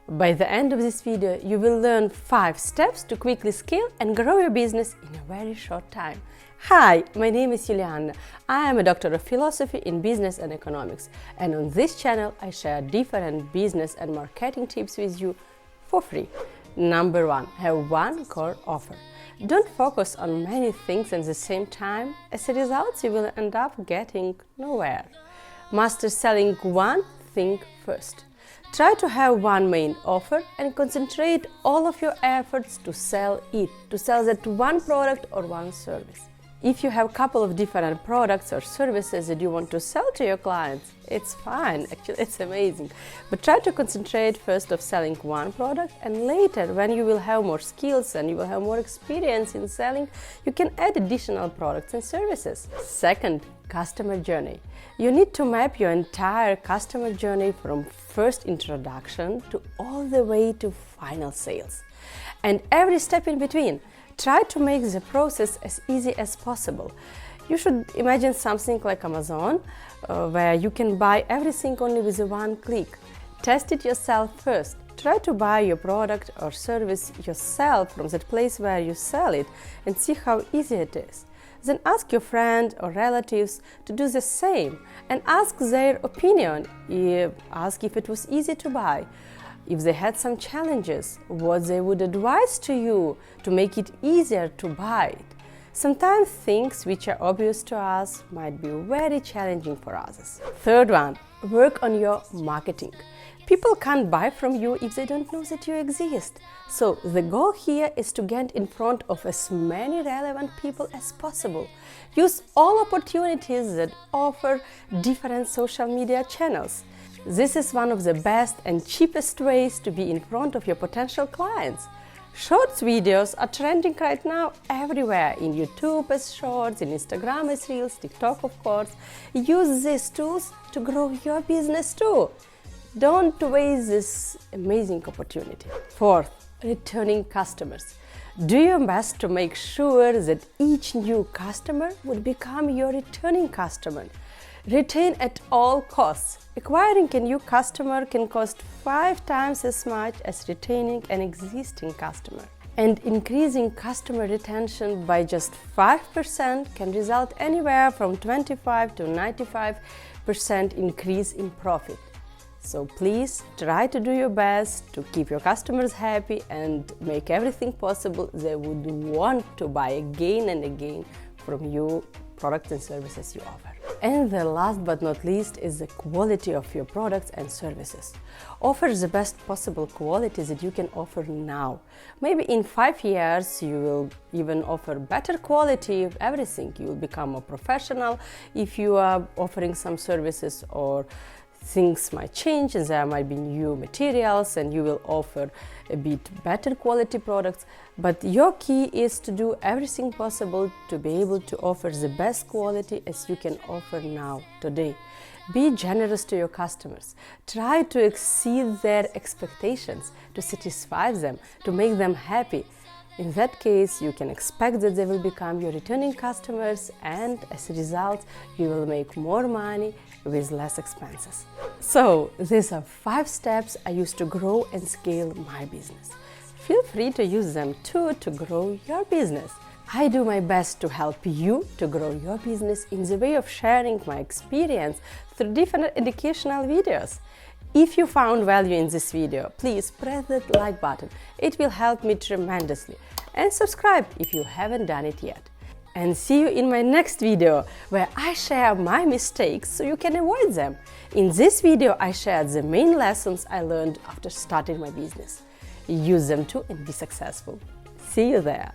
By the end of this video, you will learn 5 steps to quickly scale and grow your business in a very short time. Hi, my name is Yulianna. I am a doctor of philosophy in business and economics, and on this channel I share different business and marketing tips with you for free. Number 1. Have one core offer. Don't focus on many things at the same time. As a result, you will end up getting nowhere. Master selling one thing first. Try to have one main offer and concentrate all of your efforts to sell it, to sell that one product or one service. If you have a couple of different products or services that you want to sell to your clients, it's fine, actually it's amazing. But try to concentrate first of selling one product, and later when you will have more skills and you will have more experience in selling, you can add additional products and services. Second, customer journey. You need to map your entire customer journey from first introduction to all the way to final sales. And every step in between. Try to make the process as easy as possible. You should imagine something like Amazon, where you can buy everything only with one click. Test it yourself first. Try to buy your product or service yourself from that place where you sell it and see how easy it is. Then ask your friends or relatives to do the same and ask their opinion. Ask if it was easy to buy. If they had some challenges, what they would advise to you to make it easier to buy it. Sometimes things which are obvious to us might be very challenging for others. Third one, work on your marketing. People can't buy from you if they don't know that you exist. So the goal here is to get in front of as many relevant people as possible. Use all opportunities that offer different social media channels. This is one of the best and cheapest ways to be in front of your potential clients. Shorts videos are trending right now everywhere, in YouTube as Shorts, in Instagram as Reels, TikTok of course. Use these tools to grow your business too. Don't waste this amazing opportunity. Fourth, returning customers. Do your best to make sure that each new customer would become your returning customer. Retain at all costs. Acquiring a new customer can cost 5 times as much as retaining an existing customer. And increasing customer retention by just 5% can result anywhere from 25 to 95% increase in profit. So please try to do your best to keep your customers happy and make everything possible they would want to buy again and again from you, products and services you offer. And the last but not least is the quality of your products and services. Offer the best possible quality that you can offer now. Maybe in 5 years you will even offer better quality of everything. You will become a professional if you are offering some services, or things might change and there might be new materials and you will offer a bit better quality products. But your key is to do everything possible to be able to offer the best quality as you can offer now, today. Be generous to your customers. Try to exceed their expectations, to satisfy them, to make them happy. In that case, you can expect that they will become your returning customers, and as a result, you will make more money with less expenses. So, these are 5 steps I use to grow and scale my business. Feel free to use them too to grow your business. I do my best to help you to grow your business in the way of sharing my experience through different educational videos. If you found value in this video, please press that like button. It will help me tremendously. And subscribe if you haven't done it yet. And see you in my next video, where I share my mistakes so you can avoid them. In this video, I shared the main lessons I learned after starting my business. Use them too and be successful. See you there.